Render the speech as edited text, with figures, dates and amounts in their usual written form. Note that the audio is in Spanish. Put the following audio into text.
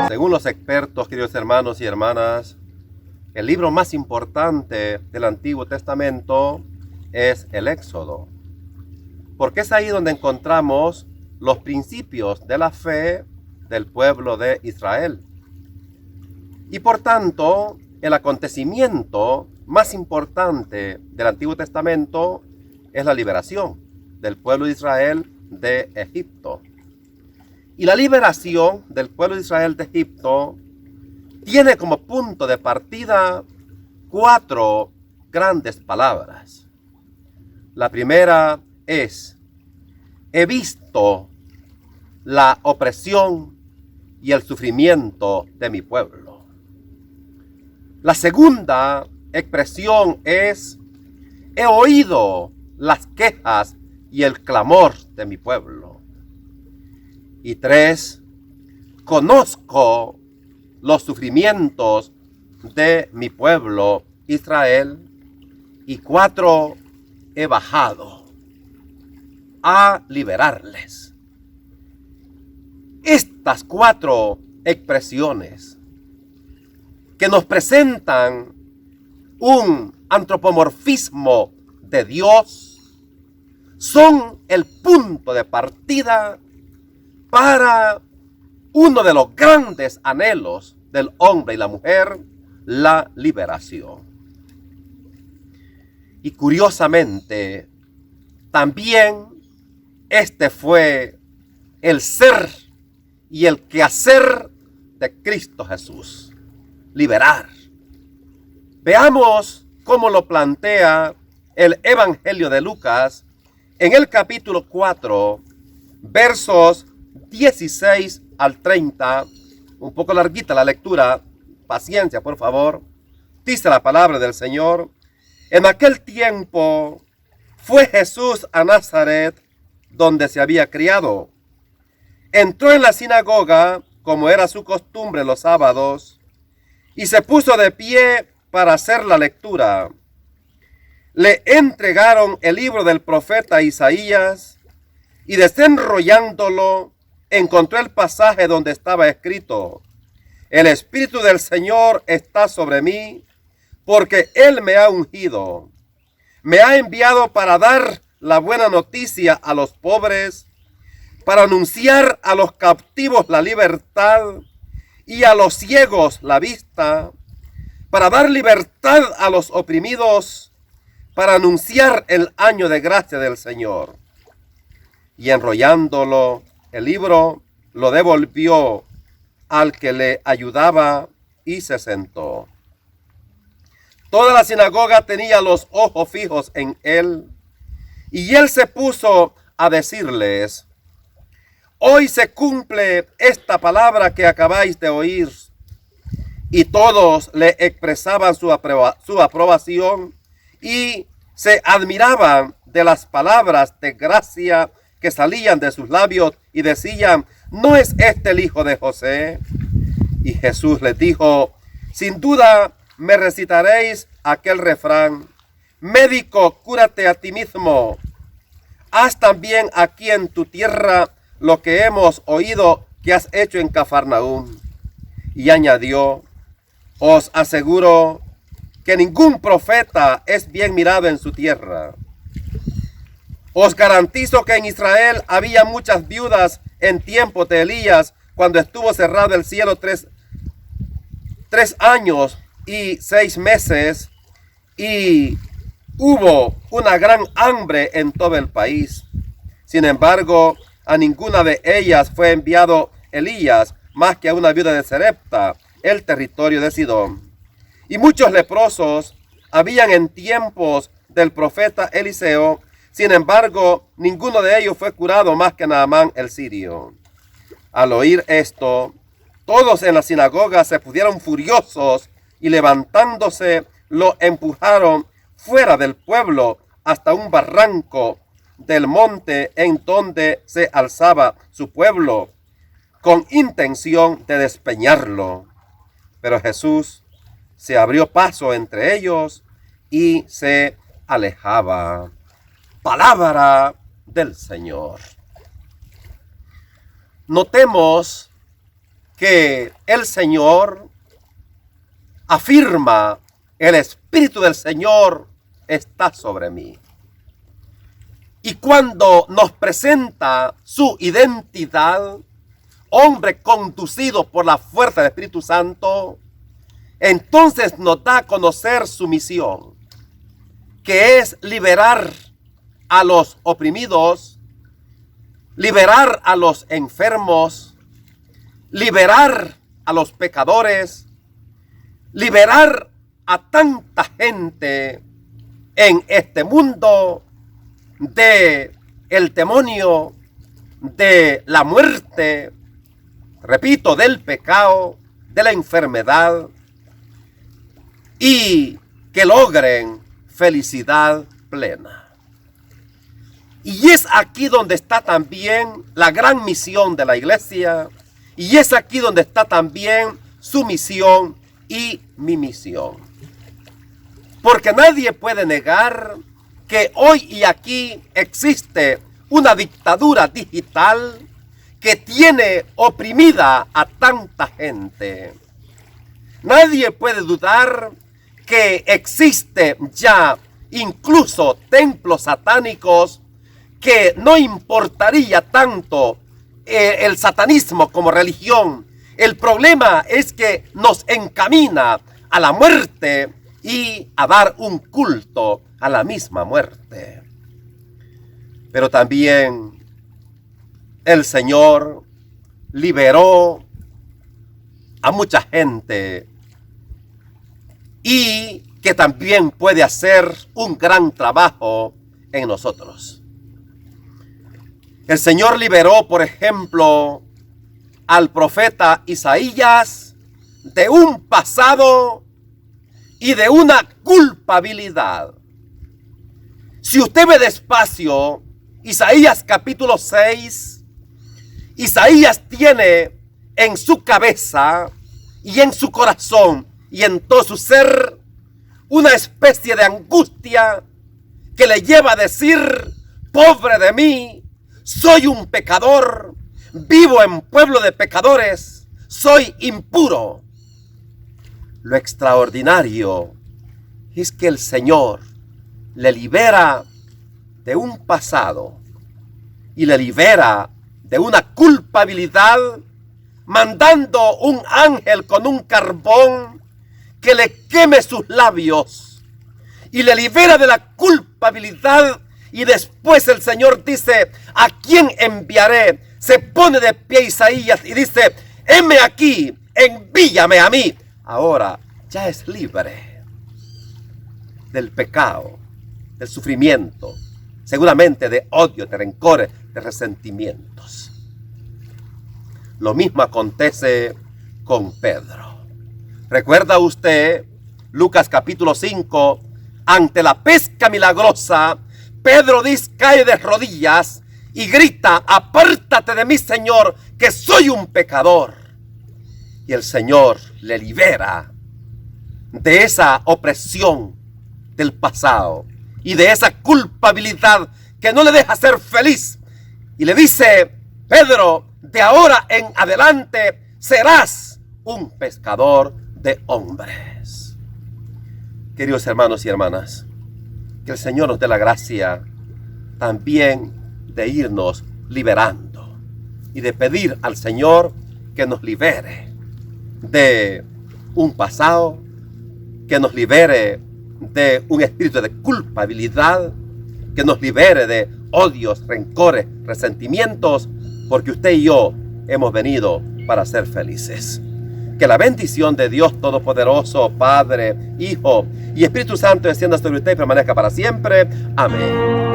Según los expertos, queridos hermanos y hermanas, el libro más importante del Antiguo Testamento es el Éxodo, porque es ahí donde encontramos los principios de la fe del pueblo de Israel. Y por tanto, el acontecimiento más importante del Antiguo Testamento es la liberación del pueblo de Israel de Egipto. Y la liberación del pueblo de Israel de Egipto tiene como punto de partida 4 grandes palabras. La primera es: he visto la opresión y el sufrimiento de mi pueblo. La segunda expresión es: he oído las quejas y el clamor de mi pueblo. Y 3, conozco los sufrimientos de mi pueblo Israel. Y 4, he bajado a liberarles. Estas 4 expresiones que nos presentan un antropomorfismo de Dios son el punto de partida para uno de los grandes anhelos del hombre y la mujer, la liberación. Y curiosamente, también este fue el ser y el quehacer de Cristo Jesús: liberar. Veamos cómo lo plantea el Evangelio de Lucas en el capítulo 4, versos 16 al 30, un poco larguita la lectura, paciencia por favor. Dice la palabra del Señor: en aquel tiempo fue Jesús a Nazaret, donde se había criado. Entró en la sinagoga, como era su costumbre los sábados, y se puso de pie para hacer la lectura. Le entregaron el libro del profeta Isaías, y desenrollándolo, encontró el pasaje donde estaba escrito: el Espíritu del Señor está sobre mí, porque Él me ha ungido. Me ha enviado para dar la buena noticia a los pobres, para anunciar a los captivos la libertad y a los ciegos la vista, para dar libertad a los oprimidos, para anunciar el año de gracia del Señor. Y enrollándolo, el libro lo devolvió al que le ayudaba y se sentó. Toda la sinagoga tenía los ojos fijos en él, y él se puso a decirles: hoy se cumple esta palabra que acabáis de oír. Y todos le expresaban su aprobación y se admiraban de las palabras de gracia que salían de sus labios y decían: ¿no es este el hijo de José? Y Jesús les dijo: sin duda me recitaréis aquel refrán: médico, cúrate a ti mismo. Haz también aquí en tu tierra lo que hemos oído que has hecho en Cafarnaúm. Y añadió: os aseguro que ningún profeta es bien mirado en su tierra. Os garantizo que en Israel había muchas viudas en tiempo de Elías, cuando estuvo cerrado el cielo 3 años y 6 meses, y hubo una gran hambre en todo el país. Sin embargo, a ninguna de ellas fue enviado Elías, más que a una viuda de Sarepta, el territorio de Sidón. Y muchos leprosos habían en tiempos del profeta Eliseo. Sin embargo, ninguno de ellos fue curado más que Naamán el sirio. Al oír esto, todos en la sinagoga se pusieron furiosos y levantándose lo empujaron fuera del pueblo hasta un barranco del monte en donde se alzaba su pueblo, con intención de despeñarlo. Pero Jesús se abrió paso entre ellos y se alejaba. Palabra del Señor. Notemos que el Señor afirma: el Espíritu del Señor está sobre mí. Y cuando nos presenta su identidad, hombre conducido por la fuerza del Espíritu Santo, entonces nos da a conocer su misión, que es liberar a los oprimidos, liberar a los enfermos, liberar a los pecadores, liberar a tanta gente en este mundo de el demonio, de la muerte, repito, del pecado, de la enfermedad, y que logren felicidad plena. Y es aquí donde está también la gran misión de la iglesia, y es aquí donde está también su misión y mi misión. Porque nadie puede negar que hoy y aquí existe una dictadura digital que tiene oprimida a tanta gente. Nadie puede dudar que existe ya incluso templos satánicos que no importaría tanto el satanismo como religión. El problema es que nos encamina a la muerte y a dar un culto a la misma muerte. Pero también el Señor liberó a mucha gente y que también puede hacer un gran trabajo en nosotros. El Señor liberó, por ejemplo, al profeta Isaías de un pasado y de una culpabilidad. Si usted ve despacio Isaías capítulo 6, Isaías tiene en su cabeza y en su corazón y en todo su ser una especie de angustia que le lleva a decir: pobre de mí, soy un pecador, vivo en pueblo de pecadores, soy impuro. Lo extraordinario es que el Señor le libera de un pasado y le libera de una culpabilidad, mandando un ángel con un carbón que le queme sus labios y le libera de la culpabilidad. Y después el Señor dice: ¿a quién enviaré? Se pone de pie Isaías y dice: heme aquí, envíame a mí. Ahora ya es libre del pecado, del sufrimiento, seguramente de odio, de rencores, de resentimientos. Lo mismo acontece con Pedro. ¿Recuerda usted Lucas capítulo 5? Ante la pesca milagrosa, Pedro cae de rodillas y grita: apártate de mí, Señor, que soy un pecador. Y el Señor le libera de esa opresión del pasado y de esa culpabilidad que no le deja ser feliz. Y le dice: Pedro, de ahora en adelante serás un pescador de hombres. Queridos hermanos y hermanas, que el Señor nos dé la gracia también de irnos liberando y de pedir al Señor que nos libere de un pasado, que nos libere de un espíritu de culpabilidad, que nos libere de odios, rencores, resentimientos, porque usted y yo hemos venido para ser felices. Que la bendición de Dios Todopoderoso, Padre, Hijo y Espíritu Santo descienda sobre usted y permanezca para siempre. Amén.